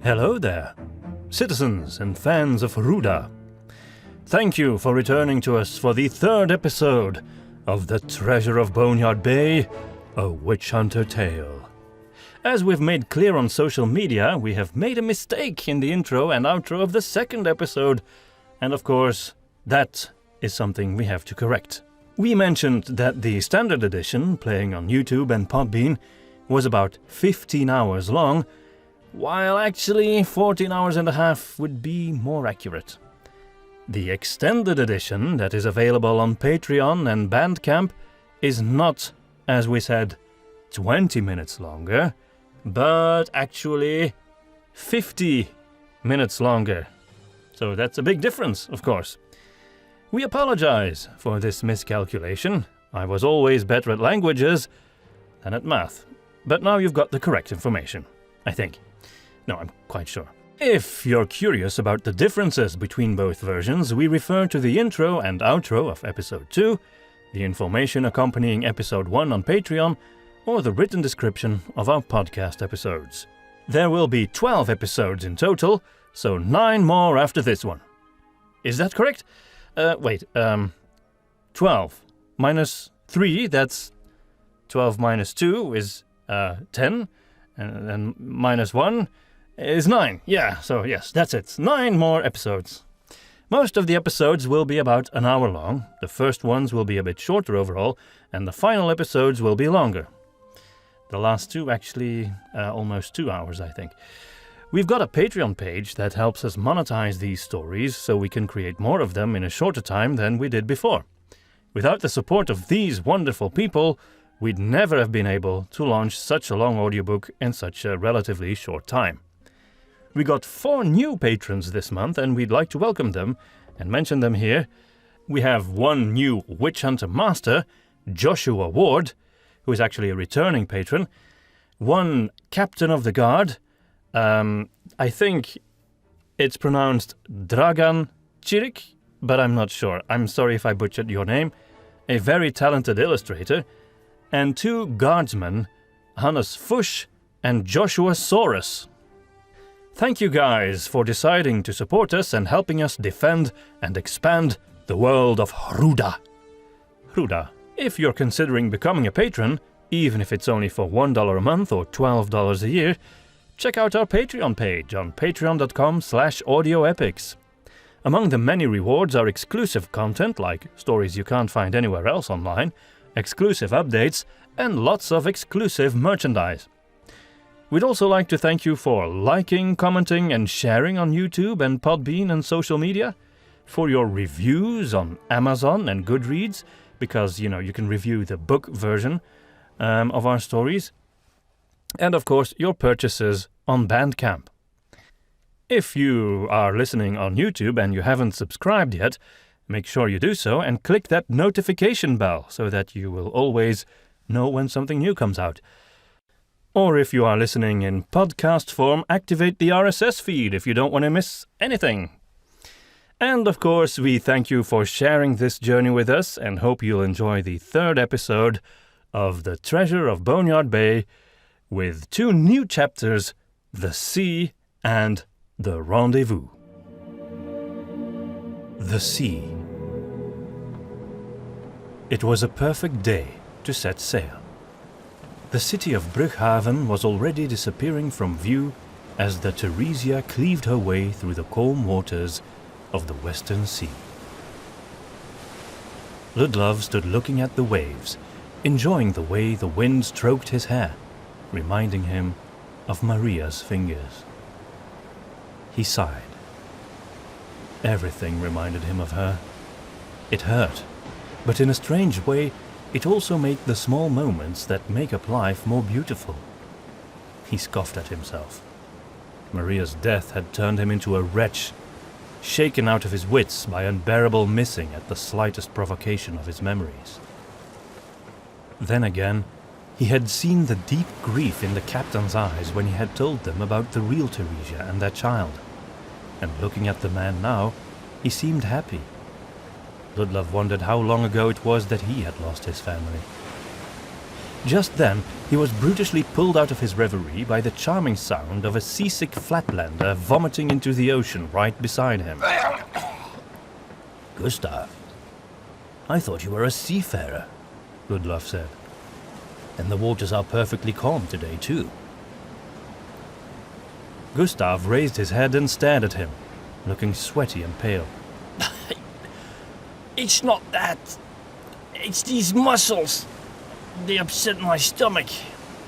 Hello there, citizens and fans of Ruda. Thank you for returning to us for the third episode of the Treasure of Boneyard Bay, a witch hunter tale. As we've made clear on social media, we have made a mistake in the intro and outro of the second episode, and of course, that is something we have to correct. We mentioned that the standard edition, playing on YouTube and Podbean, was about 15 hours long, while actually 14 hours and a half would be more accurate. The extended edition that is available on Patreon and Bandcamp is not, as we said, 20 minutes longer, but actually 50 minutes longer. So that's a big difference, of course. We apologize for this miscalculation. I was always better at languages than at math. But now you've got the correct information, I think. No, I'm quite sure. If you're curious about the differences between both versions, we refer to the intro and outro of episode 2, the information accompanying episode 1 on Patreon, or the written description of our podcast episodes. There will be 12 episodes in total, so 9 more after this one. Is that correct? 12 minus 3, that's 12 minus 2 is 10, and then minus 1 is 9. Yeah, so yes, that's it. 9 more episodes. Most of the episodes will be about an hour long. The first ones will be a bit shorter overall, and the final episodes will be longer. The last two actually almost 2 hours, I think. We've got a Patreon page that helps us monetize these stories so we can create more of them in a shorter time than we did before. Without the support of these wonderful people, we'd never have been able to launch such a long audiobook in such a relatively short time. We got 4 new patrons this month, and we'd like to welcome them and mention them here. We have 1 new Witch Hunter Master, Joshua Ward, who is actually a returning patron, 1 Captain of the Guard, I think it's pronounced Dragan Cirik, but I'm not sure. I'm sorry if I butchered your name, a very talented illustrator, and 2 guardsmen, Hannes Fush and Joshua Saurus. Thank you guys for deciding to support us and helping us defend and expand the world of Ruda. Ruda, if you're considering becoming a patron, even if it's only for $1 a month or $12 a year, check out our Patreon page on patreon.com/audioepics. Among the many rewards are exclusive content like stories you can't find anywhere else online, exclusive updates, and lots of exclusive merchandise. We'd also like to thank you for liking, commenting, and sharing on YouTube and Podbean and social media, for your reviews on Amazon and Goodreads, because, you can review the book version of our stories, and of course your purchases on Bandcamp. If you are listening on YouTube and you haven't subscribed yet, make sure you do so and click that notification bell so that you will always know when something new comes out. Or if you are listening in podcast form, activate the RSS feed if you don't want to miss anything. And of course, we thank you for sharing this journey with us and hope you'll enjoy the third episode of The Treasure of Boneyard Bay with 2 new chapters, The Sea and The Rendezvous. The Sea. It was a perfect day to set sail. The city of Brughaven was already disappearing from view as the Theresia cleaved her way through the calm waters of the Western Sea. Ludlov stood looking at the waves, enjoying the way the wind stroked his hair, reminding him of Maria's fingers. He sighed. Everything reminded him of her. It hurt, but in a strange way, it also made the small moments that make up life more beautiful. He scoffed at himself. Maria's death had turned him into a wretch, shaken out of his wits by unbearable missing at the slightest provocation of his memories. Then again, he had seen the deep grief in the captain's eyes when he had told them about the real Theresia and their child, and looking at the man now, he seemed happy. Ludlov wondered how long ago it was that he had lost his family. Just then, he was brutishly pulled out of his reverie by the charming sound of a seasick flatlander vomiting into the ocean right beside him. "Gustav, I thought you were a seafarer," Ludlov said. "And the waters are perfectly calm today, too." Gustav raised his head and stared at him, looking sweaty and pale. "It's not that. It's these mussels. They upset my stomach."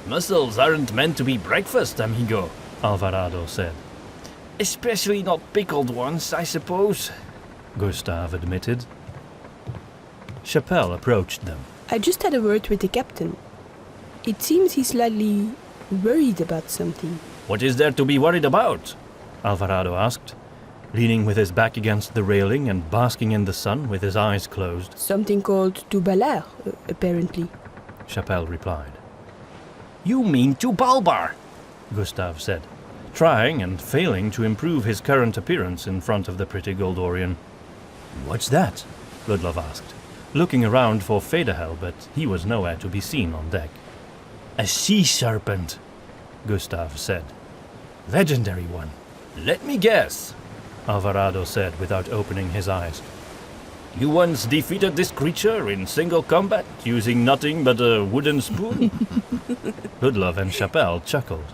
"Mussels aren't meant to be breakfast, amigo," Alvarado said. "Especially not pickled ones, I suppose," Gustav admitted. Chapelle approached them. I just had a word with the captain. It seems he's slightly worried about something. "What is there to be worried about?" Alvarado asked, leaning with his back against the railing and basking in the sun with his eyes closed. Something called to Belair, apparently. Chapelle replied. "You mean to Balbar," Gustav said, trying and failing to improve his current appearance in front of the pretty Gauldorian. "What's that?" Ludlov asked, looking around for Federhell, but he was nowhere to be seen on deck. "A sea serpent," Gustav said. "Legendary one." "Let me guess," Alvarado said without opening his eyes. "You once defeated this creature in single combat using nothing but a wooden spoon?" Ludlov and Chapelle chuckled.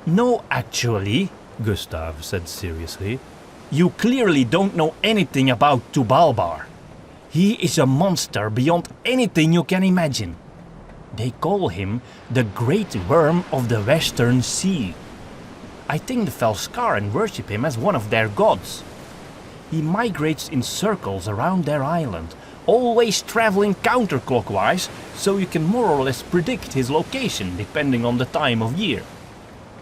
"No, actually," Gustav said seriously. "You clearly don't know anything about Tubalbar. He is a monster beyond anything you can imagine. They call him the Great Worm of the Western Sea. I think the Felskaren worship him as one of their gods. He migrates in circles around their island, always traveling counterclockwise, so you can more or less predict his location depending on the time of year.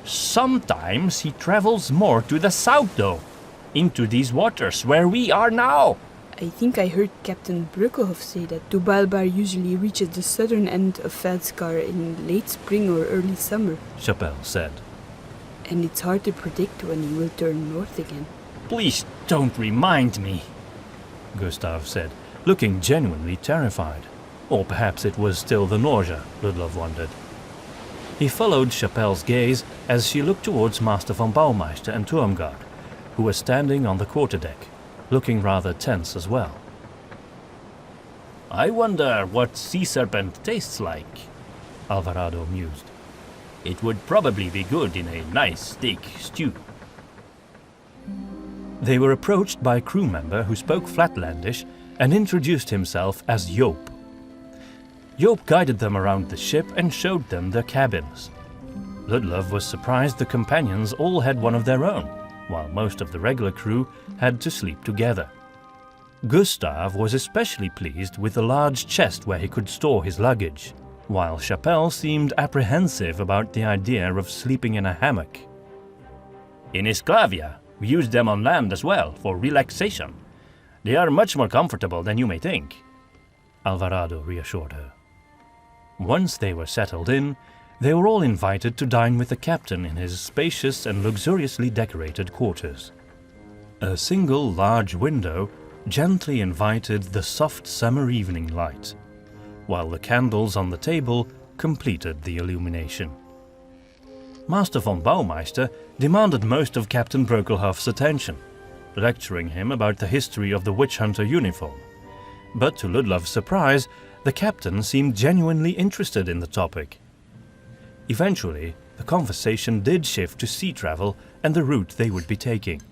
Sometimes he travels more to the south though, into these waters where we are now." I think I heard Captain Brughaven say that Tubalbar usually reaches the southern end of Felskar in late spring or early summer. Chapelle said. And it's hard to predict when he will turn north again. "Please don't remind me," Gustav said, looking genuinely terrified. Or perhaps it was still the nausea, Ludlov wondered. He followed Chapelle's gaze as she looked towards Master von Baumeister and Turmgard, who were standing on the quarterdeck, looking rather tense as well. "I wonder what sea serpent tastes like," Alvarado mused. "It would probably be good in a nice steak stew." They were approached by a crew member who spoke Flatlandish and introduced himself as Joop. Joop guided them around the ship and showed them their cabins. Ludlov was surprised the companions all had one of their own, while most of the regular crew had to sleep together. Gustav was especially pleased with the large chest where he could store his luggage, while Chapelle seemed apprehensive about the idea of sleeping in a hammock. "In Isclavia, we use them on land as well, for relaxation. They are much more comfortable than you may think," Alvarado reassured her. Once they were settled in, they were all invited to dine with the captain in his spacious and luxuriously decorated quarters. A single large window gently invited the soft summer evening light, while the candles on the table completed the illumination. Master von Baumeister demanded most of Captain Brokilhoff's attention, lecturing him about the history of the witch hunter uniform. But to Ludlov's surprise, the captain seemed genuinely interested in the topic. Eventually, the conversation did shift to sea travel and the route they would be taking.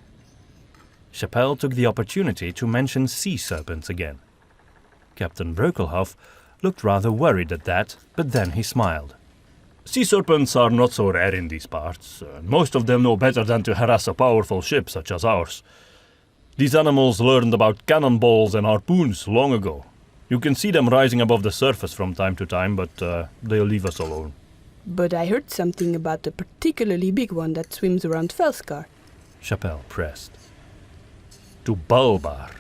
Chapelle took the opportunity to mention sea serpents again. Captain Brokilhoff looked rather worried at that, but then he smiled. "Sea serpents are not so rare in these parts. Most of them know better than to harass a powerful ship such as ours. These animals learned about cannonballs and harpoons long ago. You can see them rising above the surface from time to time, but they'll leave us alone." But I heard something about a particularly big one that swims around Felskar. Chapelle pressed. Tubalbar,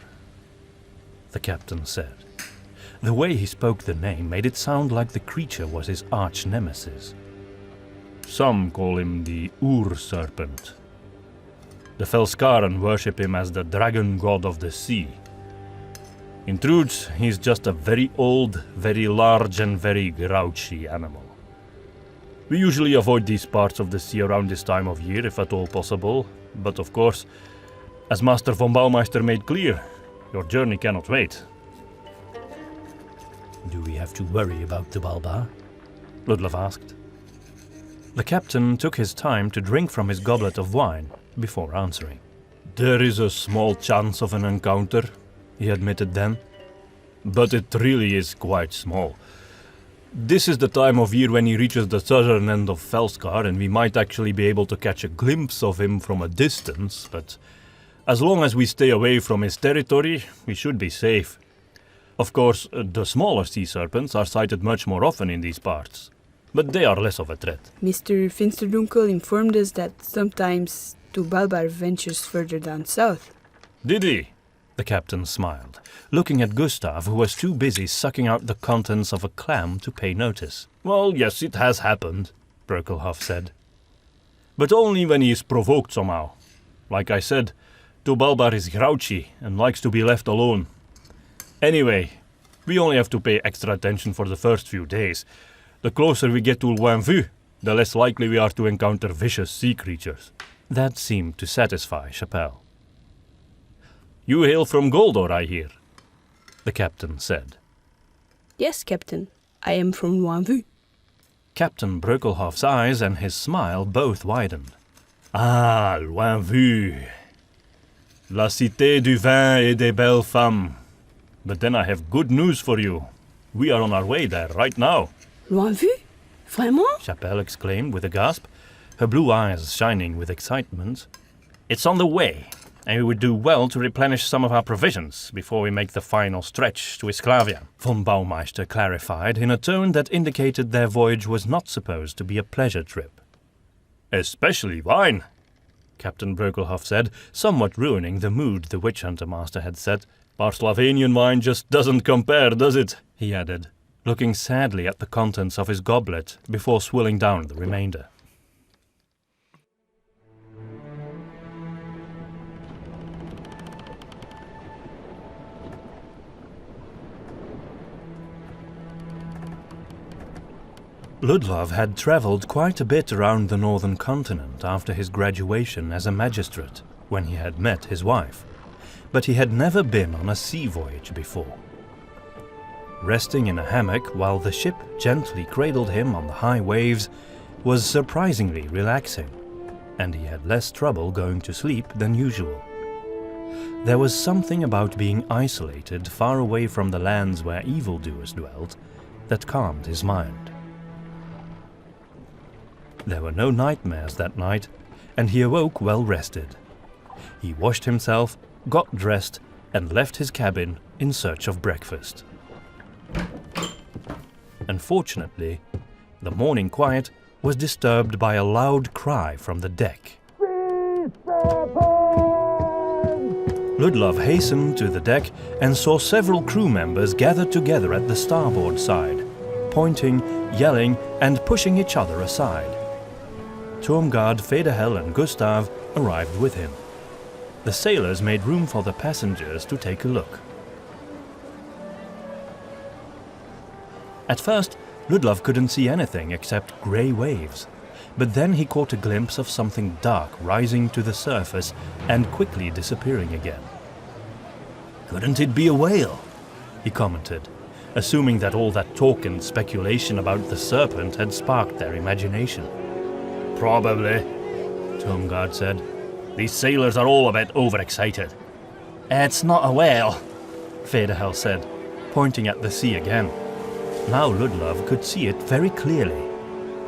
the captain said. The way he spoke the name made it sound like the creature was his arch-nemesis. "Some call him the Ur-Serpent. The Felskaren worship him as the dragon god of the sea. In truth, he's just a very old, very large and very grouchy animal. We usually avoid these parts of the sea around this time of year, if at all possible, but of course, as Master von Baumeister made clear, your journey cannot wait. Do we have to worry about the Balbar? Ludlov asked. The captain took his time to drink from his goblet of wine before answering. There is a small chance of an encounter, he admitted then, but it really is quite small. This is the time of year when he reaches the southern end of Felskar, and we might actually be able to catch a glimpse of him from a distance, but as long as we stay away from his territory, we should be safe. Of course, the smaller sea serpents are sighted much more often in these parts, but they are less of a threat. Mr. Finsterdunkel informed us that sometimes Balbar ventures further down south. Did he? The captain smiled, looking at Gustav, who was too busy sucking out the contents of a clam to pay notice. Well, yes, it has happened, Brughaven said. But only when he is provoked somehow. Like I said, Balbar is grouchy and likes to be left alone. Anyway, we only have to pay extra attention for the first few days. The closer we get to Loinvue, the less likely we are to encounter vicious sea creatures. That seemed to satisfy Chapelle. You hail from Gauldor, I hear, the captain said. Yes, Captain. I am from Loinvue. Captain Brughaven's eyes and his smile both widened. Ah, Loinvue. La cité du vin et des belles femmes. But then I have good news for you. We are on our way there right now. Loinvue? Vraiment? Chapelle exclaimed with a gasp, her blue eyes shining with excitement. It's on the way, and we would do well to replenish some of our provisions before we make the final stretch to Isclavia, Von Baumeister clarified in a tone that indicated their voyage was not supposed to be a pleasure trip. Especially wine, Captain Brughaven said, somewhat ruining the mood the witch hunter master had set. Our Slavonian wine just doesn't compare, does it? He added, looking sadly at the contents of his goblet before swilling down the remainder. Ludlov had travelled quite a bit around the northern continent after his graduation as a magistrate, when he had met his wife, but he had never been on a sea voyage before. Resting in a hammock while the ship gently cradled him on the high waves was surprisingly relaxing, and he had less trouble going to sleep than usual. There was something about being isolated far away from the lands where evildoers dwelt that calmed his mind. There were no nightmares that night, and he awoke well rested. He washed himself, got dressed, and left his cabin in search of breakfast. Unfortunately, the morning quiet was disturbed by a loud cry from the deck. Ludlov hastened to the deck and saw several crew members gathered together at the starboard side, pointing, yelling, and pushing each other aside. Turmgard, Federhell, and Gustav arrived with him. The sailors made room for the passengers to take a look. At first, Ludlov couldn't see anything except grey waves, but then he caught a glimpse of something dark rising to the surface and quickly disappearing again. Couldn't it be a whale? He commented, assuming that all that talk and speculation about the serpent had sparked their imagination. Probably, Turmgard said. These sailors are all a bit overexcited. It's not a whale, Federhell said, pointing at the sea again. Now Ludlov could see it very clearly.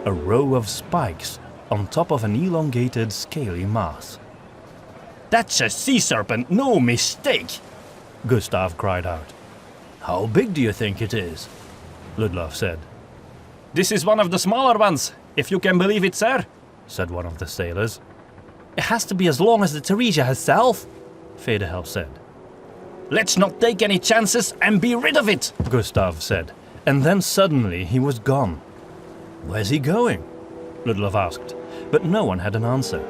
A row of spikes on top of an elongated, scaly mass. That's a sea serpent, no mistake! Gustav cried out. How big do you think it is? Ludlov said. This is one of the smaller ones, if you can believe it, sir, said one of the sailors. It has to be as long as the Theresia herself, Federhell said. Let's not take any chances and be rid of it, Gustav said, and then suddenly he was gone. Where's he going? Ludlov asked, but no one had an answer.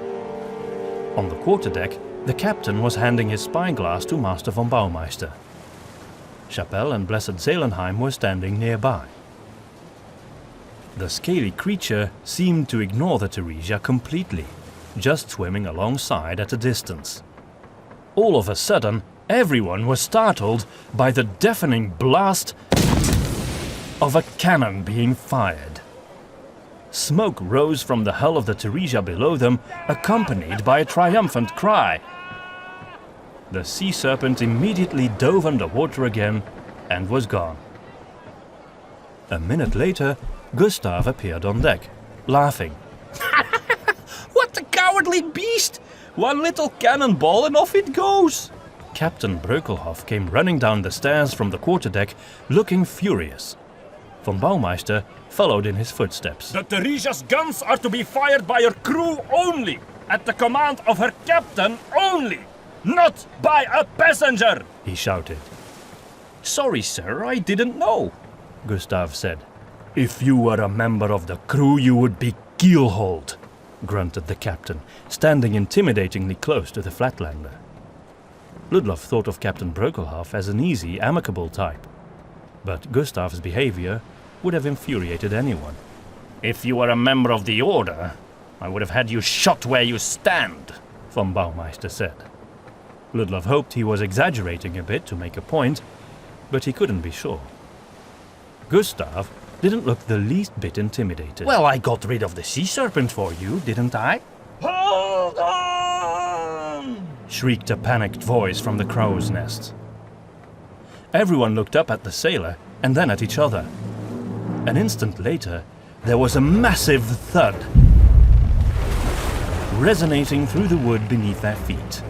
On the quarterdeck, the captain was handing his spyglass to Master von Baumeister. Chapelle and Blessed Seelenheim were standing nearby. The scaly creature seemed to ignore the Theresia completely, just swimming alongside at a distance. All of a sudden, everyone was startled by the deafening blast of a cannon being fired. Smoke rose from the hull of the Theresia below them, accompanied by a triumphant cry. The sea serpent immediately dove underwater again and was gone. A minute later, Gustav appeared on deck, laughing. What a cowardly beast! One little cannonball and off it goes! Captain Brughaven came running down the stairs from the quarterdeck, looking furious. Von Baumeister followed in his footsteps. The Theresia's guns are to be fired by her crew only, at the command of her captain only, not by a passenger, he shouted. Sorry, sir, I didn't know, Gustav said. If you were a member of the crew, you would be keelhauled, grunted the captain, standing intimidatingly close to the Flatlander. Ludlov thought of Captain Brughaven as an easy, amicable type, but Gustav's behavior would have infuriated anyone. If you were a member of the Order, I would have had you shot where you stand, von Baumeister said. Ludlov hoped he was exaggerating a bit to make a point, but he couldn't be sure. Gustav didn't look the least bit intimidated. Well, I got rid of the sea serpent for you, didn't I? Hold on! Shrieked a panicked voice from the crow's nest. Everyone looked up at the sailor and then at each other. An instant later, there was a massive thud, resonating through the wood beneath their feet.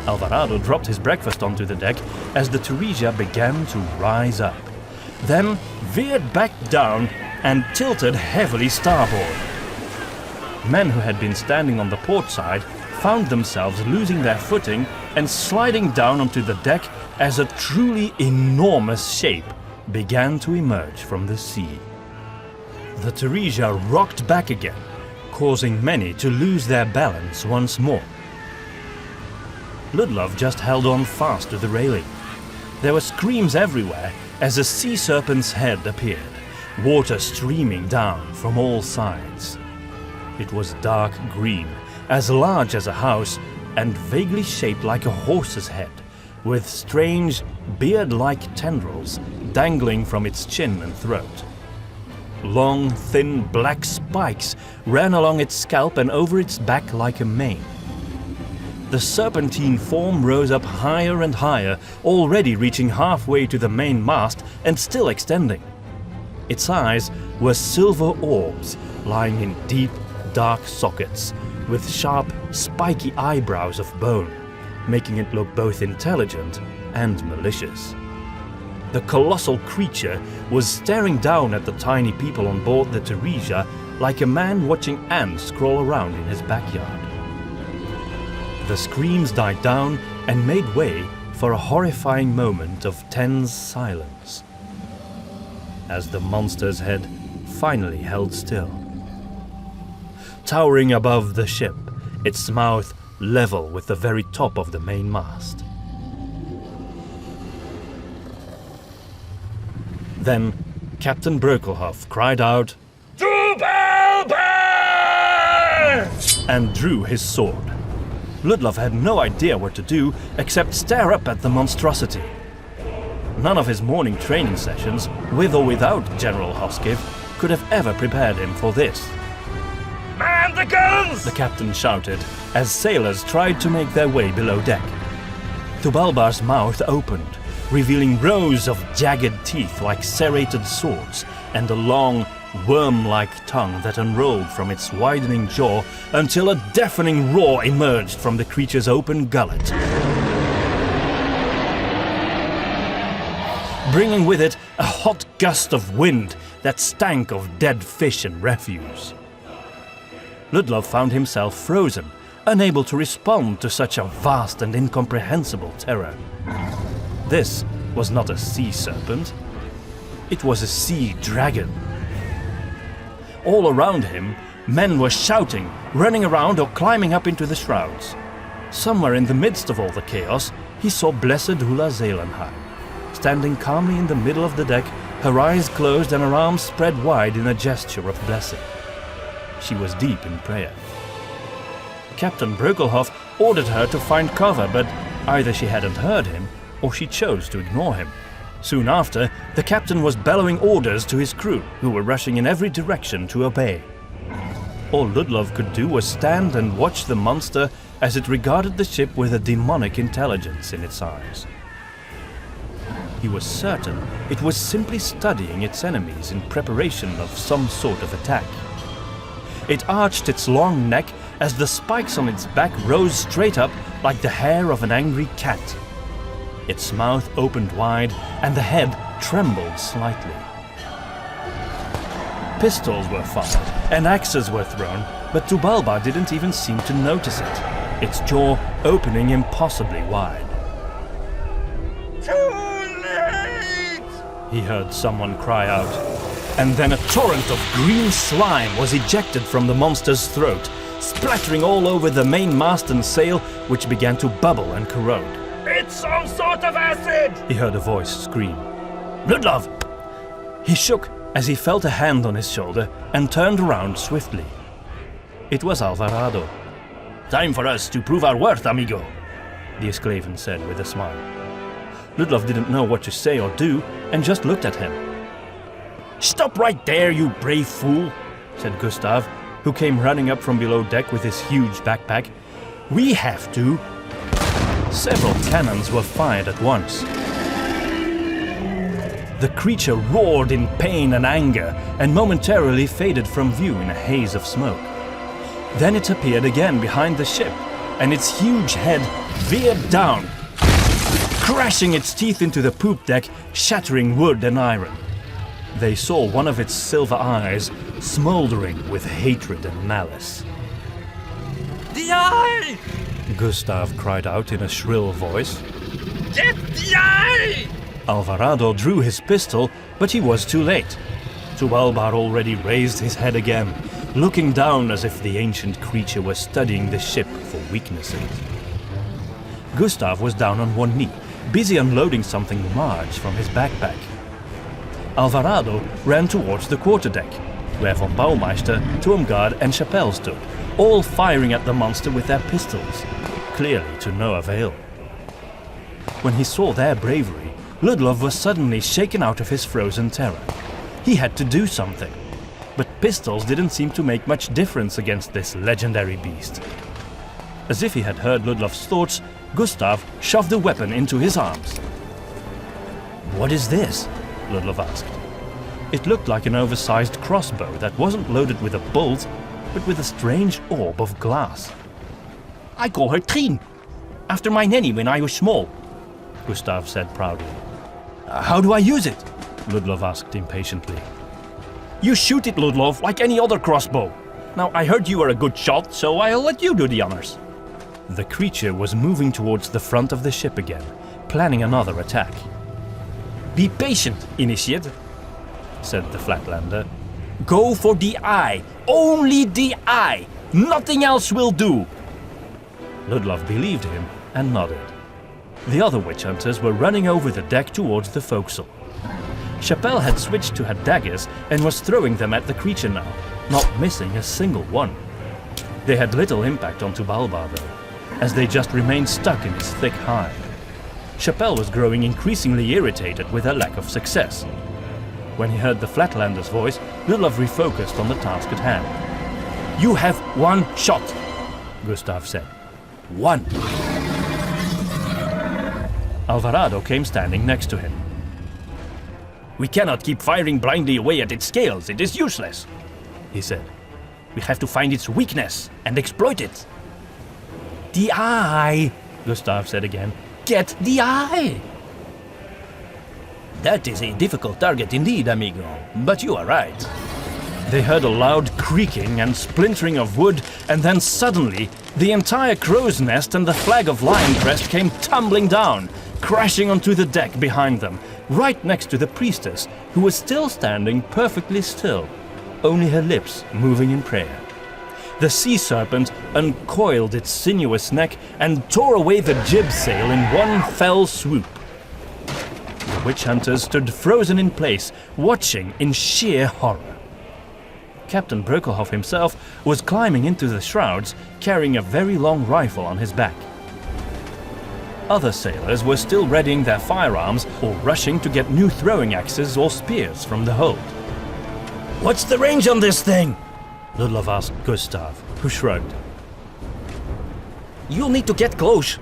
Alvarado dropped his breakfast onto the deck as the Theresia began to rise up, then veered back down and tilted heavily starboard. Men who had been standing on the port side found themselves losing their footing and sliding down onto the deck as a truly enormous shape began to emerge from the sea. The Theresia rocked back again, causing many to lose their balance once more. Ludlov just held on fast to the railing. There were screams everywhere as a sea serpent's head appeared, water streaming down from all sides. It was dark green, as large as a house, and vaguely shaped like a horse's head, with strange, beard-like tendrils dangling from its chin and throat. Long, thin black spikes ran along its scalp and over its back like a mane. The serpentine form rose up higher and higher, already reaching halfway to the main mast and still extending. Its eyes were silver orbs lying in deep, dark sockets, with sharp, spiky eyebrows of bone, making it look both intelligent and malicious. The colossal creature was staring down at the tiny people on board the Theresia like a man watching ants crawl around in his backyard. The screams died down and made way for a horrifying moment of tense silence, as the monster's head finally held still. Towering above the ship, its mouth level with the very top of the main mast. Then Captain Brughaven cried out, "To Balbar!" and drew his sword. Ludlov had no idea what to do except stare up at the monstrosity. None of his morning training sessions, with or without General Hoskiv, could have ever prepared him for this. "Man the guns!" the captain shouted as sailors tried to make their way below deck. Tubalbar's mouth opened, revealing rows of jagged teeth like serrated swords and a long, worm-like tongue that unrolled from its widening jaw until a deafening roar emerged from the creature's open gullet, bringing with it a hot gust of wind that stank of dead fish and refuse. Ludlov found himself frozen, unable to respond to such a vast and incomprehensible terror. This was not a sea serpent. It was a sea dragon. All around him, men were shouting, running around or climbing up into the shrouds. Somewhere in the midst of all the chaos, he saw Blessed Seelenheim, standing calmly in the middle of the deck, her eyes closed and her arms spread wide in a gesture of blessing. She was deep in prayer. Captain Brughaven ordered her to find cover, but either she hadn't heard him, or she chose to ignore him. Soon after, the captain was bellowing orders to his crew, who were rushing in every direction to obey. All Ludlov could do was stand and watch the monster as it regarded the ship with a demonic intelligence in its eyes. He was certain it was simply studying its enemies in preparation of some sort of attack. It arched its long neck as the spikes on its back rose straight up like the hair of an angry cat. Its mouth opened wide and the head trembled slightly. Pistols were fired and axes were thrown, but Tubalba didn't even seem to notice it, its jaw opening impossibly wide. Too late! He heard someone cry out, and then a torrent of green slime was ejected from the monster's throat, splattering all over the mainmast and sail, which began to bubble and corrode. It's some sort of acid! He heard a voice scream. Ludlov! He shook as he felt a hand on his shoulder and turned around swiftly. It was Alvarado. Time for us to prove our worth, amigo, the Isclavian said with a smile. Ludlov didn't know what to say or do and just looked at him. Stop right there, you brave fool, said Gustav, who came running up from below deck with his huge backpack. We have to. Several cannons were fired at once. The creature roared in pain and anger and momentarily faded from view in a haze of smoke. Then it appeared again behind the ship, and its huge head veered down, crashing its teeth into the poop deck, shattering wood and iron. They saw one of its silver eyes smoldering with hatred and malice. Deae! Gustav cried out in a shrill voice. Get Deae! Alvarado drew his pistol, but he was too late. Tubalbar already raised his head again, looking down as if the ancient creature was studying the ship for weaknesses. Gustav was down on one knee, busy unloading something large from his backpack. Alvarado ran towards the quarterdeck, where von Baumeister, Turmgard and Chapelle stood, all firing at the monster with their pistols, clearly to no avail. When he saw their bravery, Ludlov was suddenly shaken out of his frozen terror. He had to do something, but pistols didn't seem to make much difference against this legendary beast. As if he had heard Ludlov's thoughts, Gustav shoved the weapon into his arms. "What is this?" Ludlov asked. It looked like an oversized crossbow that wasn't loaded with a bolt, but with a strange orb of glass. I call her Trien, after my nanny when I was small, Gustav said proudly. How do I use it? Ludlov asked impatiently. You shoot it, Ludlov, like any other crossbow. Now, I heard you were a good shot, so I'll let you do the honors. The creature was moving towards the front of the ship again, planning another attack. Be patient, Initiate, said the Flatlander. Go for the eye, only the eye. Nothing else will do. Ludlov believed him and nodded. The other witch hunters were running over the deck towards the forecastle. Chapelle had switched to her daggers and was throwing them at the creature now, not missing a single one. They had little impact on Tubalba though, as they just remained stuck in his thick hide. Chapelle was growing increasingly irritated with her lack of success. When he heard the Flatlander's voice, Ludlov refocused on the task at hand. You have one shot, Gustav said. One. Alvarado came standing next to him. We cannot keep firing blindly away at its scales. It is useless, he said. We have to find its weakness and exploit it. The eye, Gustav said again. Get the eye. That is a difficult target indeed, amigo, but you are right. They heard a loud creaking and splintering of wood, and then suddenly, the entire crow's nest and the flag of Lioncrest came tumbling down, crashing onto the deck behind them, right next to the priestess, who was still standing perfectly still, only her lips moving in prayer. The sea serpent uncoiled its sinuous neck and tore away the jib sail in one fell swoop. witch hunters stood frozen in place, watching in sheer horror. Captain Brughaven himself was climbing into the shrouds, carrying a very long rifle on his back. Other sailors were still readying their firearms or rushing to get new throwing axes or spears from the hold. What's the range on this thing? Ludlov asked Gustav, who shrugged. You'll need to get close,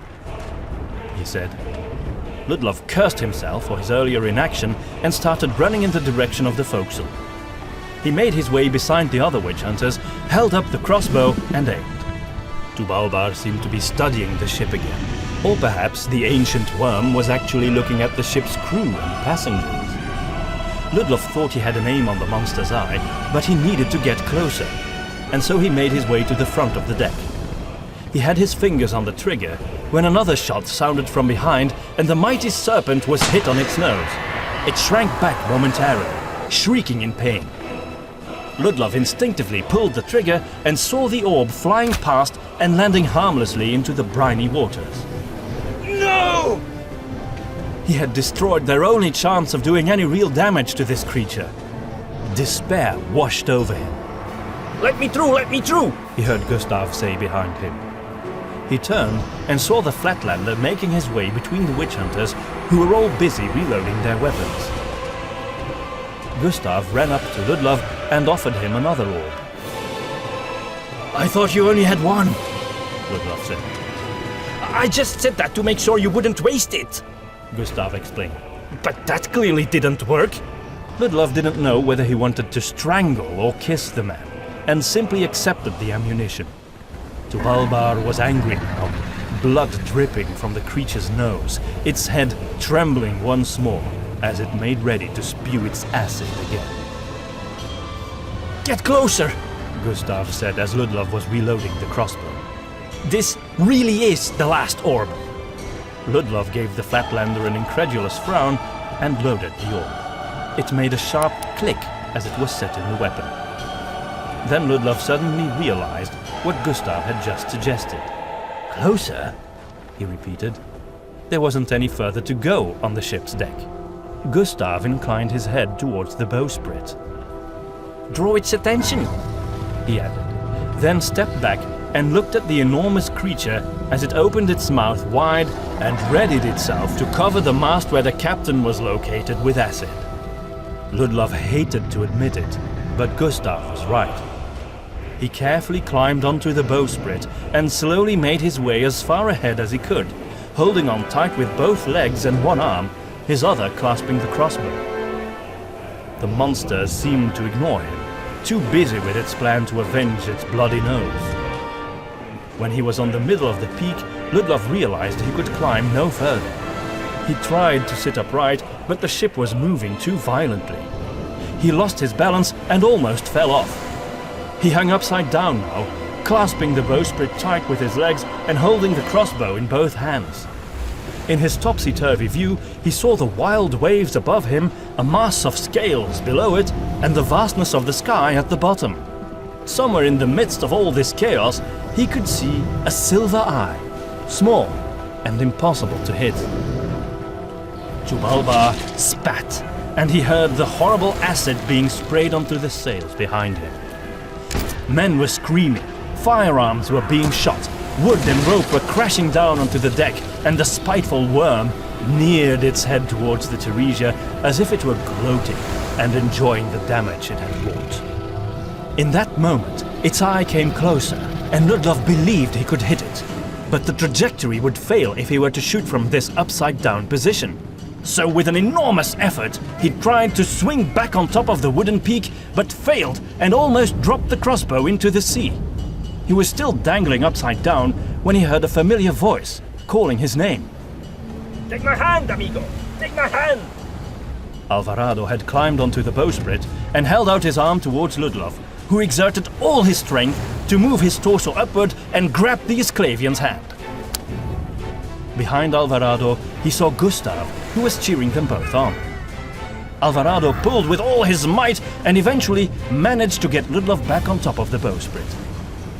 he said. Ludlov cursed himself for his earlier inaction and started running in the direction of the forecastle. He made his way beside the other witch hunters, held up the crossbow and aimed. Tubalbar seemed to be studying the ship again. Or perhaps the ancient worm was actually looking at the ship's crew and passengers. Ludlov thought he had an aim on the monster's eye, but he needed to get closer, and so he made his way to the front of the deck. He had his fingers on the trigger when another shot sounded from behind and the mighty serpent was hit on its nose. It shrank back momentarily, shrieking in pain. Ludlov instinctively pulled the trigger and saw the orb flying past and landing harmlessly into the briny waters. No! He had destroyed their only chance of doing any real damage to this creature. Despair washed over him. Let me through! He heard Gustav say behind him. He turned and saw the Flatlander making his way between the witch hunters, who were all busy reloading their weapons. Gustav ran up to Ludlov and offered him another orb. I thought you only had one, Ludlov said. I just said that to make sure you wouldn't waste it, Gustav explained. but that clearly didn't work. Ludlov didn't know whether he wanted to strangle or kiss the man, and simply accepted the ammunition. Tubalbar was angry now, blood dripping from the creature's nose, its head trembling once more as it made ready to spew its acid again. Get closer, Gustav said as Ludlov was reloading the crossbow. this really is the last orb. Ludlov gave the Flatlander an incredulous frown and loaded the orb. It made a sharp click as it was set in the weapon. Then Ludlov suddenly realized what Gustav had just suggested. Closer? He repeated. There wasn't any further to go on the ship's deck. Gustav inclined his head towards the bowsprit. Draw its attention, He added, then stepped back and looked at the enormous creature as it opened its mouth wide and readied itself to cover the mast where the captain was located with acid. Ludlov hated to admit it, but Gustav was right. He carefully climbed onto the bowsprit and slowly made his way as far ahead as he could, holding on tight with both legs and one arm, his other clasping the crossbow. The monster seemed to ignore him, too busy with its plan to avenge its bloody nose. When he was on the middle of the peak, Ludlov realized he could climb no further. He tried to sit upright, but the ship was moving too violently. He lost his balance and almost fell off. He hung upside down now, clasping the bowsprit tight with his legs and holding the crossbow in both hands. In his topsy-turvy view, he saw the wild waves above him, a mass of scales below it, and the vastness of the sky at the bottom. Somewhere in the midst of all this chaos, he could see a silver eye, small and impossible to hit. Tubalbar spat, and he heard the horrible acid being sprayed onto the sails behind him. Men were screaming, firearms were being shot, wood and rope were crashing down onto the deck, and the spiteful worm neared its head towards the Theresia as if it were gloating and enjoying the damage it had wrought. In that moment, its eye came closer, and Ludlov believed he could hit it, but the trajectory would fail if he were to shoot from this upside-down position. So with an enormous effort, he tried to swing back on top of the wooden peak, but failed and almost dropped the crossbow into the sea. He was still dangling upside down when he heard a familiar voice calling his name. Take my hand, amigo! Take my hand! Alvarado had climbed onto the bowsprit and held out his arm towards Ludlov, who exerted all his strength to move his torso upward and grab the Isclavian's hand. Behind Alvarado, he saw Gustav, who was cheering them both on. Alvarado pulled with all his might and eventually managed to get Ludlov back on top of the bowsprit.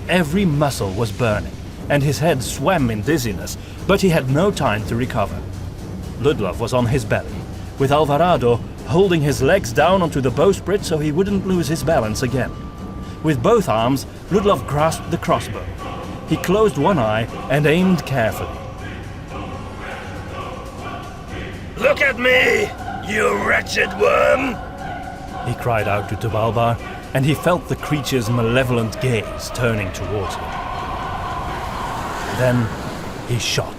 Every muscle was burning, and his head swam in dizziness, but he had no time to recover. Ludlov was on his belly, with Alvarado holding his legs down onto the bowsprit so he wouldn't lose his balance again. With both arms, Ludlov grasped the crossbow. He closed one eye and aimed carefully. Look at me, you wretched worm! He cried out to Tubalbar, and he felt the creature's malevolent gaze turning towards him. Then he shot.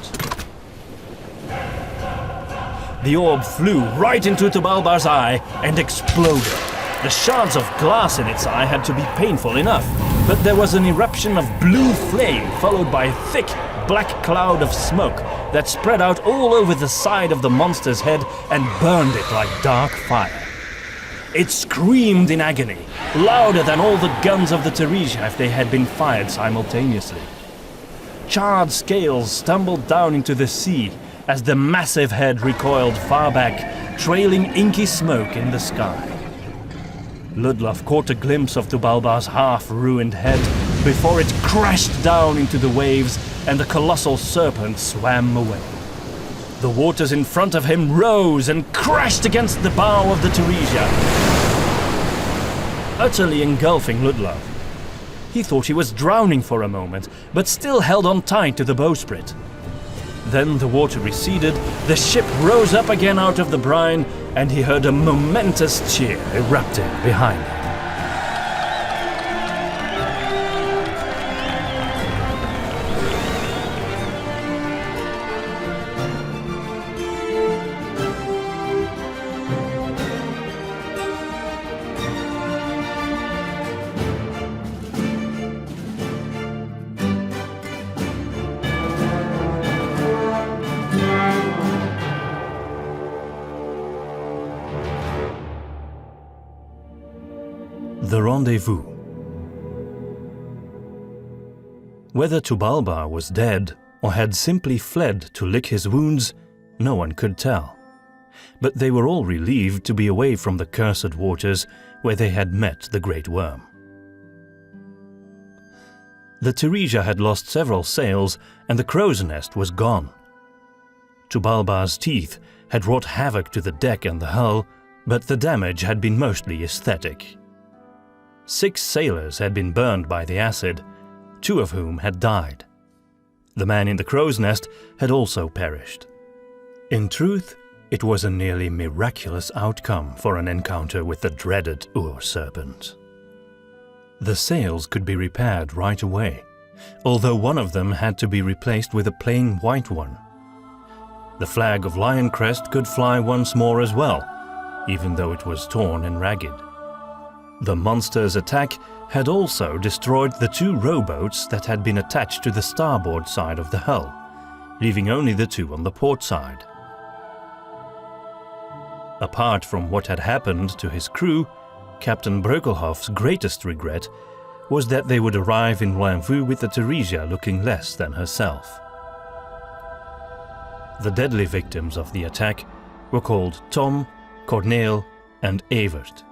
The orb flew right into Tubalbar's eye and exploded. The shards of glass in its eye had to be painful enough, but there was an eruption of blue flame followed by a thick, black cloud of smoke that spread out all over the side of the monster's head and burned it like dark fire. It screamed in agony, louder than all the guns of the Theresia if they had been fired simultaneously. Charred scales stumbled down into the sea as the massive head recoiled far back, trailing inky smoke in the sky. Ludlov caught a glimpse of Tubalbar's half-ruined head before it crashed down into the waves and the colossal serpent swam away. The waters in front of him rose and crashed against the bow of the Theresia, utterly engulfing Ludlov. He thought he was drowning for a moment, but still held on tight to the bowsprit. Then the water receded, the ship rose up again out of the brine, and he heard a momentous cheer erupting behind him. The Rendezvous. Whether Tubalbar was dead or had simply fled to lick his wounds, no one could tell. But they were all relieved to be away from the cursed waters where they had met the great worm. The Theresia had lost several sails and the crow's nest was gone. Tubalbar's teeth had wrought havoc to the deck and the hull, but the damage had been mostly aesthetic. 6 sailors had been burned by the acid, 2 of whom had died. The man in the crow's nest had also perished. In truth, it was a nearly miraculous outcome for an encounter with the dreaded ur-serpent. The sails could be repaired right away, although one of them had to be replaced with a plain white one. The flag of Lion Crest could fly once more as well, even though it was torn and ragged. The monster's attack had also destroyed the 2 rowboats that had been attached to the starboard side of the hull, leaving only the 2 on the port side. Apart from what had happened to his crew, Captain Brughaven's greatest regret was that they would arrive in Loinvue with the Theresia looking less than herself. The deadly victims of the attack were called Tom, Corneel, and Evert.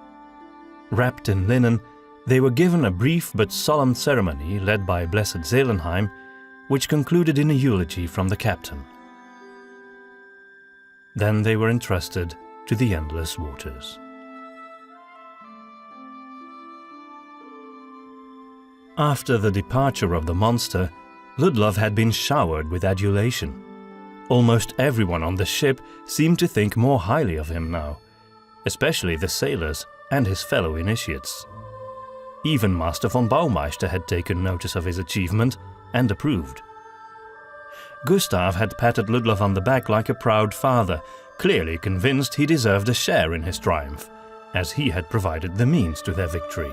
Wrapped in linen, they were given a brief but solemn ceremony led by Blessed Seelenheim, which concluded in a eulogy from the captain. Then they were entrusted to the endless waters. After the departure of the monster, Ludlov had been showered with adulation. Almost everyone on the ship seemed to think more highly of him now, especially the sailors and his fellow initiates. Even Master von Baumeister had taken notice of his achievement and approved. Gustav had patted Ludlov on the back like a proud father, clearly convinced he deserved a share in his triumph, as he had provided the means to their victory.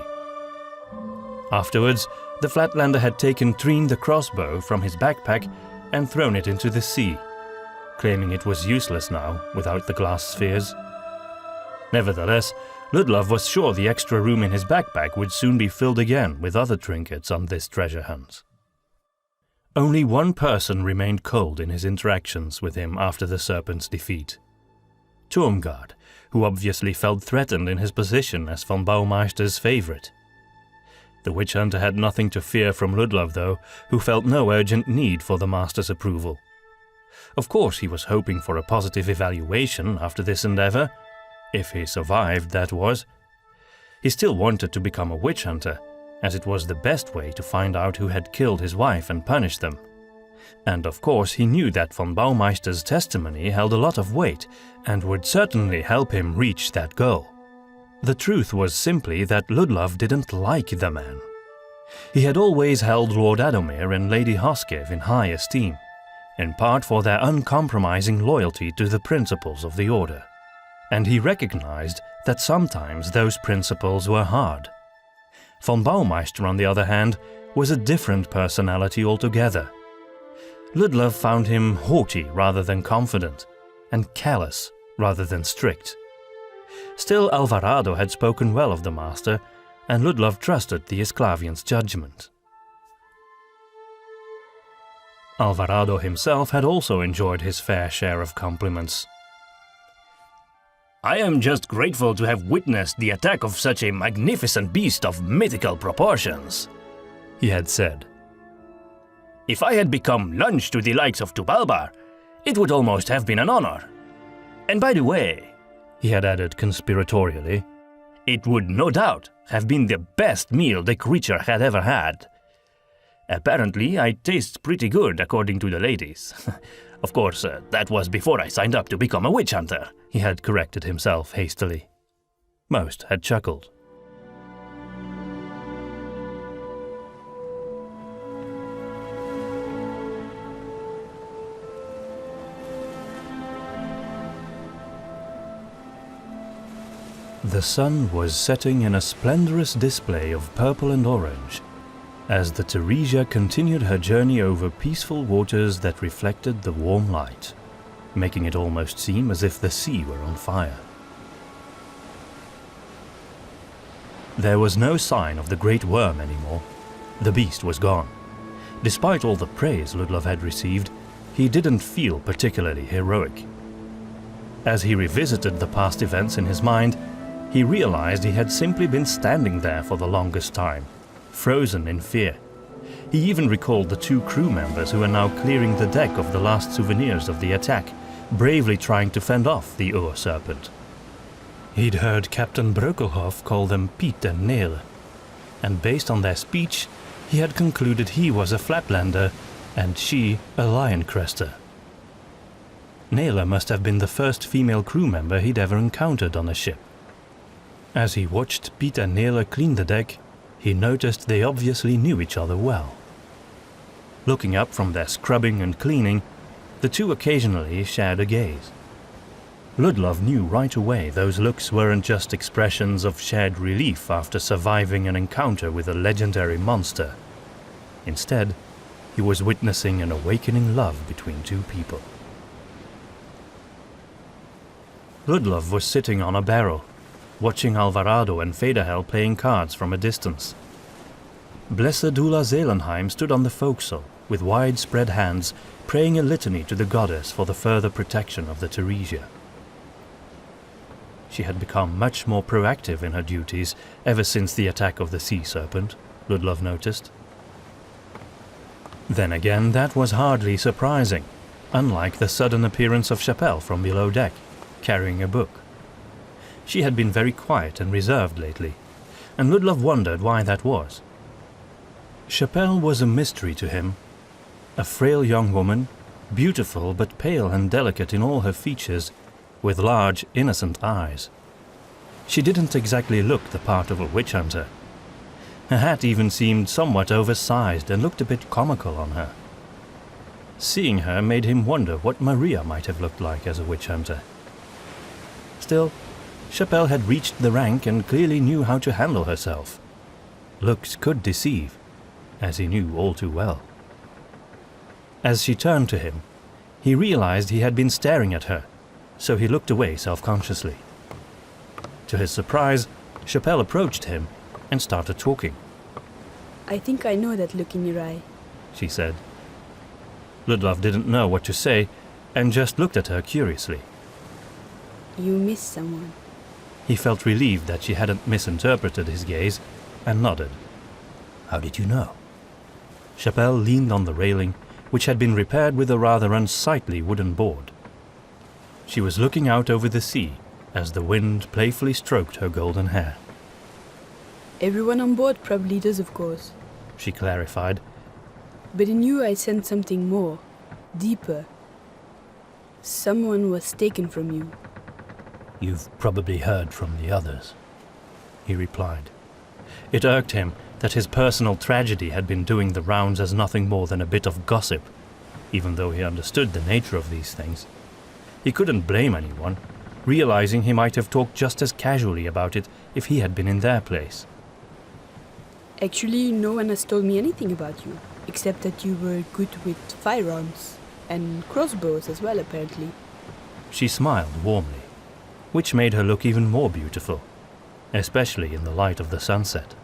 Afterwards, the Flatlander had taken Trine the crossbow from his backpack and thrown it into the sea, claiming it was useless now without the glass spheres. Nevertheless, Ludlov was sure the extra room in his backpack would soon be filled again with other trinkets on this treasure hunt. Only one person remained cold in his interactions with him after the serpent's defeat. Turmgard, who obviously felt threatened in his position as von Baumeister's favorite. The witch hunter had nothing to fear from Ludlov, though, who felt no urgent need for the master's approval. Of course, he was hoping for a positive evaluation after this endeavor. If he survived, that was. He still wanted to become a witch hunter, as it was the best way to find out who had killed his wife and punish them. And of course he knew that von Baumeister's testimony held a lot of weight and would certainly help him reach that goal. The truth was simply that Ludlov didn't like the man. He had always held Lord Adomir and Lady Hoskev in high esteem, in part for their uncompromising loyalty to the principles of the order. And he recognized that sometimes those principles were hard. Von Baumeister, on the other hand, was a different personality altogether. Ludlov found him haughty rather than confident, and callous rather than strict. Still, Alvarado had spoken well of the master, and Ludlov trusted the Isclavian's judgment. Alvarado himself had also enjoyed his fair share of compliments. I am just grateful to have witnessed the attack of such a magnificent beast of mythical proportions, he had said. If I had become lunch to the likes of Tubalbar, it would almost have been an honor. And by the way, he had added conspiratorially, it would no doubt have been the best meal the creature had ever had. Apparently, I taste pretty good according to the ladies. Of course, that was before I signed up to become a witch hunter, he had corrected himself hastily. Most had chuckled. The sun was setting in a splendorous display of purple and orange, as the Theresia continued her journey over peaceful waters that reflected the warm light, making it almost seem as if the sea were on fire. There was no sign of the great worm anymore. The beast was gone. Despite all the praise Ludlov had received, he didn't feel particularly heroic. As he revisited the past events in his mind, he realized he had simply been standing there for the longest time, frozen in fear. He even recalled the 2 crew members who were now clearing the deck of the last souvenirs of the attack, bravely trying to fend off the Ur serpent. He'd heard Captain Brughaven call them Piet and Neele, and based on their speech, he had concluded he was a Flatlander and she a Lion-crester. Neele must have been the first female crew member he'd ever encountered on a ship. As he watched Piet and Neele clean the deck, he noticed they obviously knew each other well. Looking up from their scrubbing and cleaning, the 2 occasionally shared a gaze. Ludlov knew right away those looks weren't just expressions of shared relief after surviving an encounter with a legendary monster. Instead, he was witnessing an awakening love between 2 people. Ludlov was sitting on a barrel, watching Alvarado and Federhell playing cards from a distance. Blessed Ula Seelenheim stood on the forecastle, with widespread hands, praying a litany to the goddess for the further protection of the Theresia. She had become much more proactive in her duties ever since the attack of the sea serpent, Ludlov noticed. Then again, that was hardly surprising, unlike the sudden appearance of Chapelle from below deck, carrying a book. She had been very quiet and reserved lately, and Ludlov wondered why that was. Chapelle was a mystery to him. A frail young woman, beautiful but pale and delicate in all her features, with large, innocent eyes. She didn't exactly look the part of a witch hunter. Her hat even seemed somewhat oversized and looked a bit comical on her. Seeing her made him wonder what Maria might have looked like as a witch hunter. Still, Chapelle had reached the rank and clearly knew how to handle herself. Looks could deceive, as he knew all too well. As she turned to him, he realized he had been staring at her, so he looked away self-consciously. To his surprise, Chapelle approached him and started talking. I think I know that look in your eye, she said. Ludlov didn't know what to say and just looked at her curiously. You miss someone. He felt relieved that she hadn't misinterpreted his gaze and nodded. How did you know? Chapelle leaned on the railing, which had been repaired with a rather unsightly wooden board. She was looking out over the sea as the wind playfully stroked her golden hair. Everyone on board probably does, of course. She clarified. But in you I sensed something more, deeper. Someone was taken from you. You've probably heard from the others, he replied. It irked him that his personal tragedy had been doing the rounds as nothing more than a bit of gossip, even though he understood the nature of these things. He couldn't blame anyone, realizing he might have talked just as casually about it if he had been in their place. Actually, no one has told me anything about you, except that you were good with firearms, and crossbows as well, apparently. She smiled warmly, which made her look even more beautiful, especially in the light of the sunset.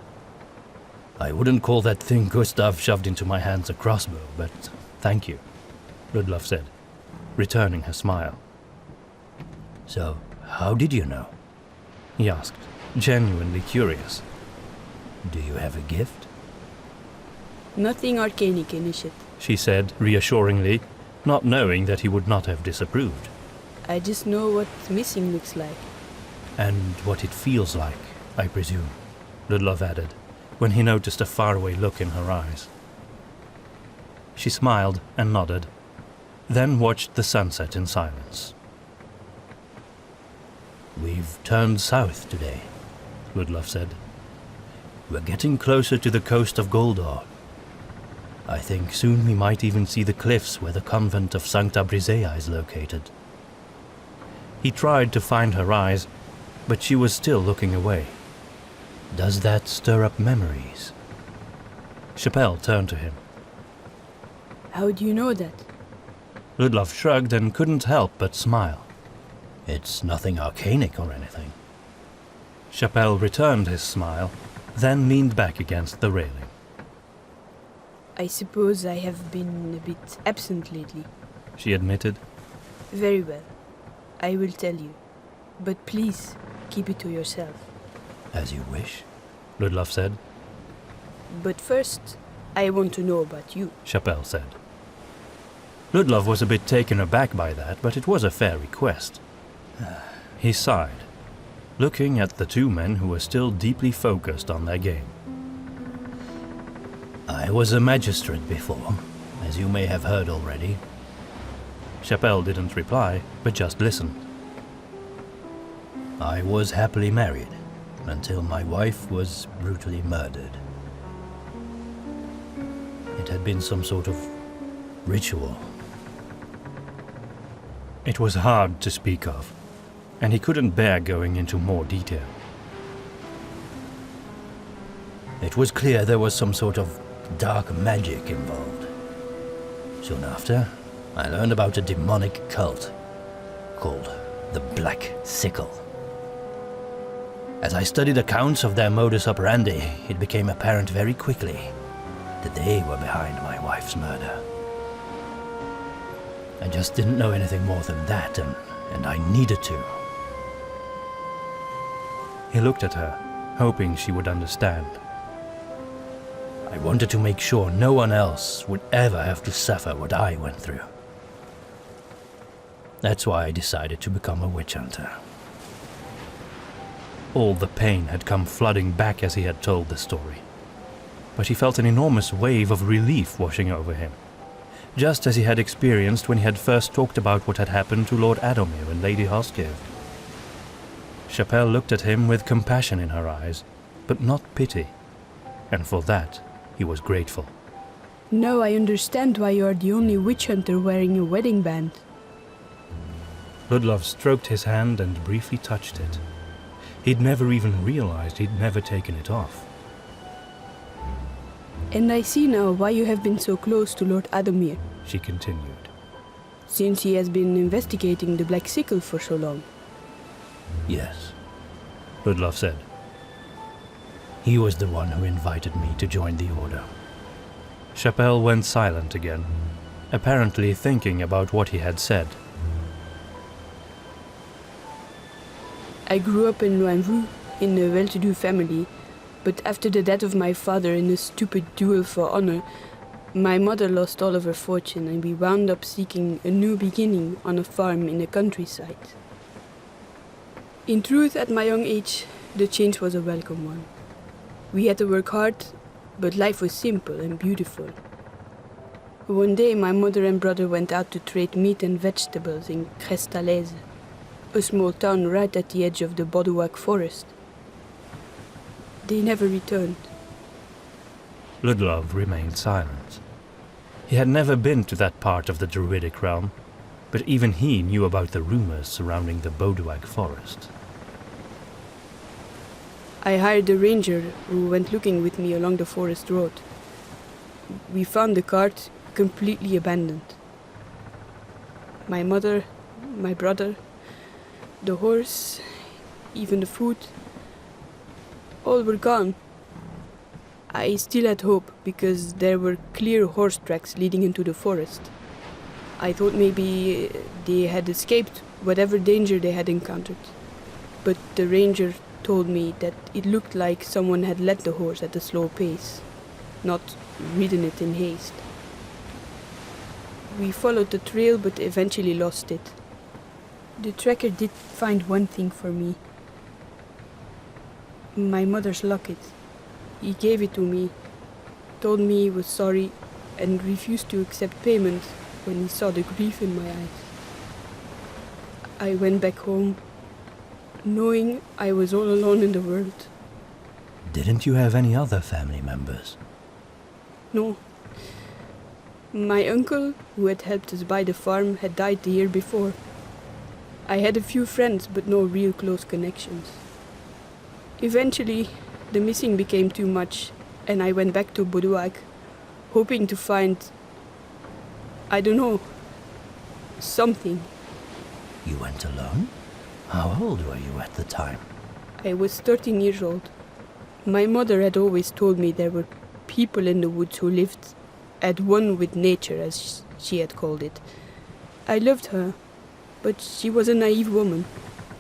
I wouldn't call that thing Gustav shoved into my hands a crossbow, but thank you, Ludlov said, returning her smile. So, how did you know? He asked, genuinely curious. Do you have a gift? Nothing arcanic in it. She said reassuringly, not knowing that he would not have disapproved. I just know what missing looks like. And what it feels like, I presume, Ludlov added, when he noticed a faraway look in her eyes. She smiled and nodded, then watched the sunset in silence. We've turned south today, Ludlov said. We're getting closer to the coast of Gauldor. I think soon we might even see the cliffs where the convent of Sancta Brisea is located. He tried to find her eyes, but she was still looking away. Does that stir up memories? Chapelle turned to him. How do you know that? Ludlov shrugged and couldn't help but smile. It's nothing arcanic or anything. Chapelle returned his smile, then leaned back against the railing. I suppose I have been a bit absent lately. She admitted. Very well. I will tell you. But please, keep it to yourself. As you wish, Ludlov said. But first, I want to know about you. Chapelle said. Ludlov was a bit taken aback by that, but it was a fair request. He sighed, looking at the two men who were still deeply focused on their game. I was a magistrate before, as you may have heard already. Chapelle didn't reply, but just listened. I was happily married, until my wife was brutally murdered. It had been some sort of ritual. It was hard to speak of, and he couldn't bear going into more detail. It was clear there was some sort of dark magic involved. Soon after, I learned about a demonic cult called the Black Sickle. As I studied accounts of their modus operandi, it became apparent very quickly that they were behind my wife's murder. I just didn't know anything more than that, and I needed to. He looked at her, hoping she would understand. I wanted to make sure no one else would ever have to suffer what I went through. That's why I decided to become a witch hunter. All the pain had come flooding back as he had told the story, but he felt an enormous wave of relief washing over him, just as he had experienced when he had first talked about what had happened to Lord Adomir and Lady Hoskeve. Chapelle looked at him with compassion in her eyes, but not pity, and for that he was grateful. Now I understand why you are the only witch hunter wearing a wedding band. Ludlov stroked his hand and briefly touched it. He'd never even realized he'd never taken it off. And I see now why you have been so close to Lord Adomir, She continued. since he has been investigating the Black Sickle for so long. Yes, Ludlov said. He was the one who invited me to join the Order. Chapelle went silent again, apparently thinking about what he had said. I grew up in Loinvue, in a well-to-do family, but after the death of my father in a stupid duel for honor, My mother lost all of her fortune and we wound up seeking a new beginning on a farm in the countryside. In truth, at my young age, the change was a welcome one. We had to work hard, but life was simple and beautiful. One day my mother and brother went out to trade meat and vegetables in Crestalaise, a small town right at the edge of the Boduac forest. They never returned. Ludlov remained silent. He had never been to that part of the Druidic realm, but even he knew about the rumors surrounding the Boduac forest. I hired a ranger who went looking with me along the forest road. We found the cart completely abandoned. My mother, my brother, the horse, even the food, all were gone. I still had hope because there were clear horse tracks leading into the forest. I thought maybe they had escaped whatever danger they had encountered. But the ranger told me that it looked like someone had led the horse at a slow pace, not ridden it in haste. We followed the trail but eventually lost it. The tracker did find one thing for me. My mother's locket. He gave it to me, told me he was sorry, and refused to accept payment when he saw the grief in my eyes. I went back home, knowing I was all alone in the world. Didn't you have any other family members? No. My uncle, who had helped us buy the farm, had died the year before. I had a few friends, but no real close connections. Eventually, the missing became too much, and I went back to Boduac, hoping to find, I don't know, something. You went alone? How old were you at the time? I was 13 years old. My mother had always told me there were people in the woods who lived at one with nature, as she had called it. I loved her, but she was a naive woman.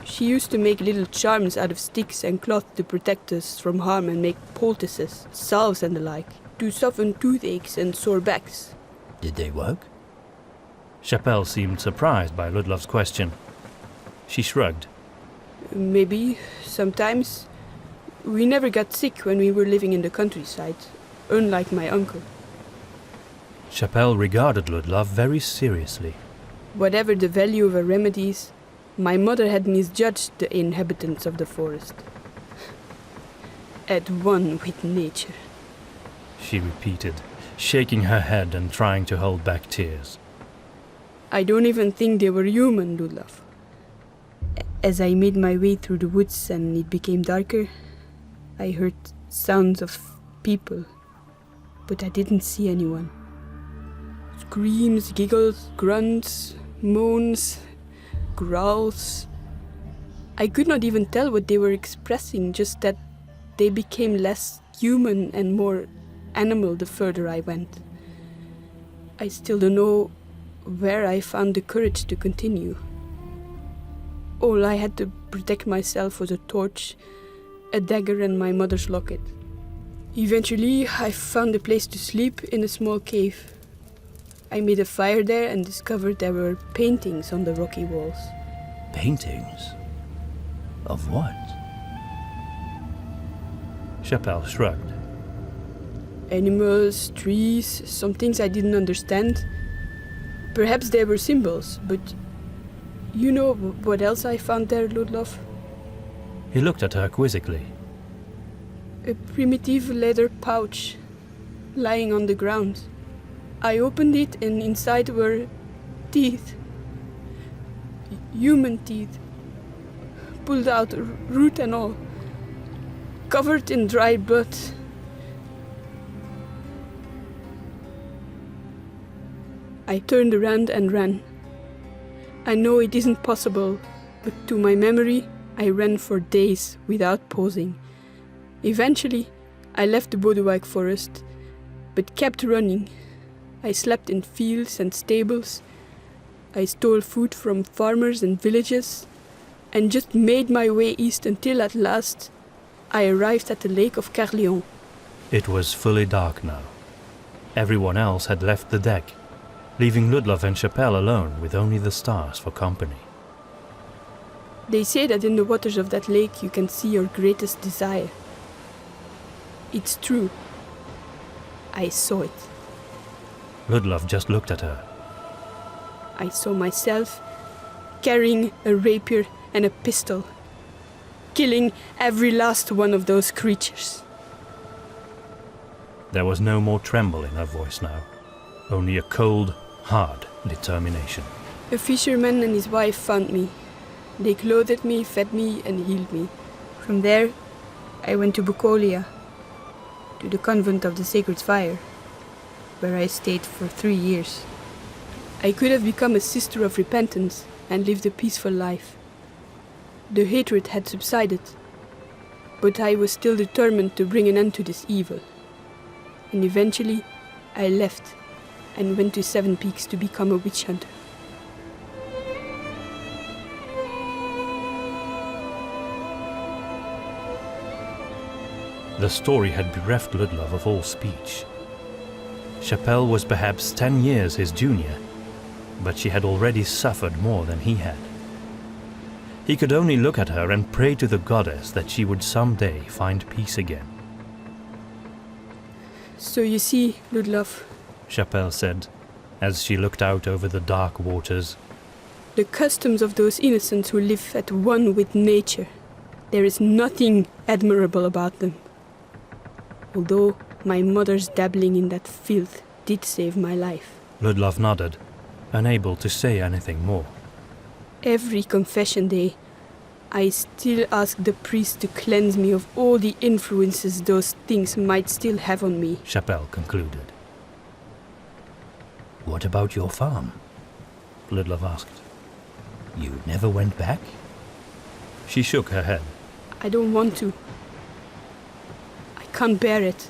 She used to make little charms out of sticks and cloth to protect us from harm and make poultices, salves and the like, to soften toothaches and sore backs. Did they work? Chapelle seemed surprised by Ludlov's question. She shrugged. Maybe, sometimes. We never got sick when we were living in the countryside, unlike my uncle. Chapelle regarded Ludlov very seriously. Whatever the value of her remedies, my mother had misjudged the inhabitants of the forest. At one with nature, she repeated, shaking her head and trying to hold back tears. I don't even think they were human, Ludlov. As I made my way through the woods and it became darker, I heard sounds of people, but I didn't see anyone. Screams, giggles, grunts, moans, growls. I could not even tell what they were expressing, just that they became less human and more animal the further I went. I still don't know where I found the courage to continue. All I had to protect myself was a torch, a dagger and my mother's locket. Eventually, I found a place to sleep in a small cave. I made a fire there and discovered there were paintings on the rocky walls. Paintings? Of what? Chapelle shrugged. Animals, trees, some things I didn't understand. Perhaps they were symbols, but you know what else I found there, Ludlov? He looked at her quizzically. A primitive leather pouch, lying on the ground. I opened it and inside were teeth. Human teeth. Pulled out, root and all. Covered in dry blood. I turned around and ran. I know it isn't possible, but to my memory, I ran for days without pausing. Eventually, I left the Boduac forest, but kept running. I slept in fields and stables. I stole food from farmers and villages, and just made my way east until at last I arrived at the lake of Carleon. It was fully dark now. Everyone else had left the deck, leaving Ludlov and Chapelle alone with only the stars for company. They say that in the waters of that lake you can see your greatest desire. It's true. I saw it. Ludlov just looked at her. I saw myself carrying a rapier and a pistol, killing every last one of those creatures. There was no more tremble in her voice now, only a cold, hard determination. A fisherman and his wife found me. They clothed me, fed me, and healed me. From there, I went to Bucolia, to the convent of the Sacred Fire, where I stayed for 3 years. I could have become a sister of repentance and lived a peaceful life. The hatred had subsided, but I was still determined to bring an end to this evil. And eventually, I left and went to Sevenpeaks to become a witch hunter. The story had bereft Ludlov of all speech. Chapelle was perhaps 10 years his junior, but she had already suffered more than he had. He could only look at her and pray to the goddess that she would someday find peace again. So you see, Ludlov, Chapelle said, as she looked out over the dark waters. the customs of those innocents who live at one with nature, there is nothing admirable about them. Although my mother's dabbling in that filth did save my life. Ludlov nodded, unable to say anything more. Every confession day, I still ask the priest to cleanse me of all the influences those things might still have on me. Chapelle concluded. What about your farm? Ludlov asked. You never went back? She shook her head. I don't want to. I can't bear it.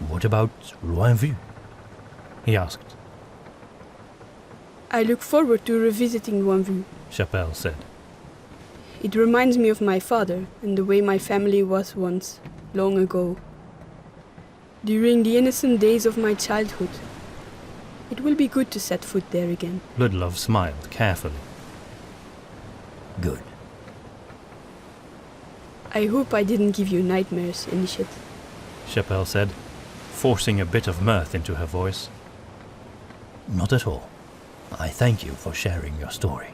What about Loinvue? He asked. I look forward to revisiting Loinvue. Chapelle said. It reminds me of my father and the way my family was once, long ago. During the innocent days of my childhood. It will be good to set foot there again. Ludlov smiled carefully. Good. I hope I didn't give you nightmares, Initiate. Chapelle said, forcing a bit of mirth into her voice. Not at all. I thank you for sharing your story.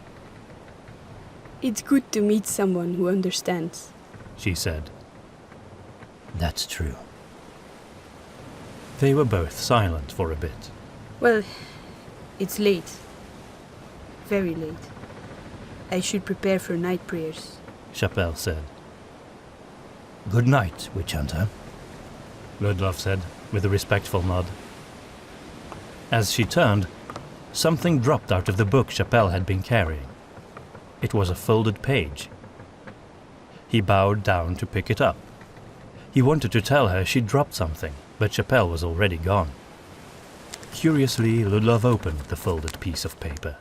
It's good to meet someone who understands, she said. That's true. They were both silent for a bit. Well, it's late. Very late. I should prepare for night prayers. Chapelle said. Good night, witch hunter, Ludlov said, with a respectful nod. As she turned, something dropped out of the book Chapelle had been carrying. It was a folded page. He bowed down to pick it up. He wanted to tell her she'd dropped something, but Chapelle was already gone. Curiously, Ludlov opened the folded piece of paper.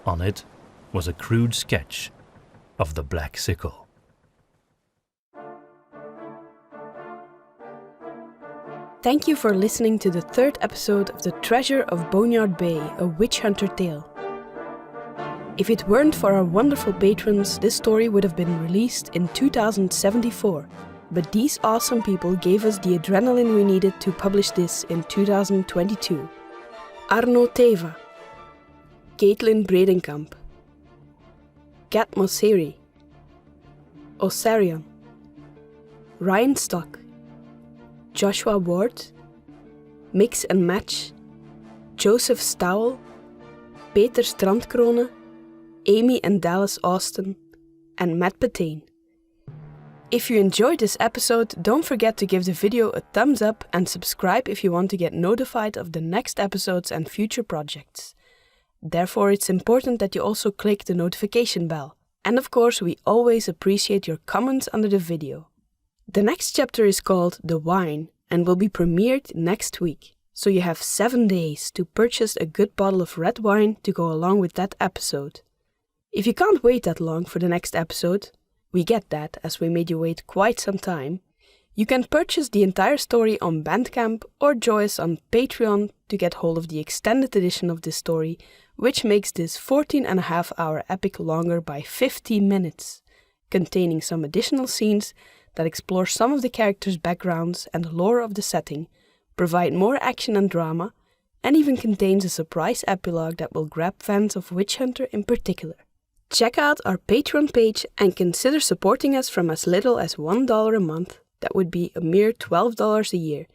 On it was a crude sketch of the Black Sickle. Thank you for listening to the 3rd episode of the Treasure of Boneyard Bay, a witch hunter tale. If it weren't for our wonderful patrons, this story would have been released in 2074. But these awesome people gave us the adrenaline we needed to publish this in 2022. Arno Teva, Caitlin Bredenkamp, Kat Mosseri, Osarian, Ryan Stock, Joshua Ward, Mix and Match, Joseph Stowell, Peter Strandkrone, Amy and Dallas Austin, and Matt Patain. If you enjoyed this episode, don't forget to give the video a thumbs up and subscribe if you want to get notified of the next episodes and future projects. Therefore, it's important that you also click the notification bell. And of course, we always appreciate your comments under the video. The next chapter is called The Wine and will be premiered next week. So you have 7 days to purchase a good bottle of red wine to go along with that episode. If you can't wait that long for the next episode, we get that, as we made you wait quite some time, You can purchase the entire story on Bandcamp or join us on Patreon to get hold of the extended edition of this story, which makes this 14.5-hour epic longer by 50 minutes, containing some additional scenes that explore some of the characters' backgrounds and the lore of the setting, provide more action and drama, and even contains a surprise epilogue that will grab fans of Witch Hunter in particular. Check out our Patreon page and consider supporting us from as little as $1 a month. That would be a mere $12 a year.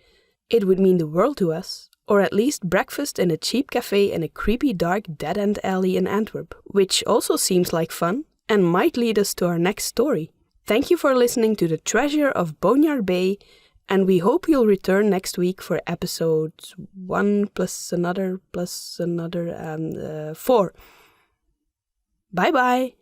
It would mean the world to us, or at least breakfast in a cheap cafe in a creepy dark dead-end alley in Antwerp, which also seems like fun and might lead us to our next story. Thank you for listening to the Treasure of Boneyard Bay, and we hope you'll return next week for episodes 1 plus another and 4. Bye bye!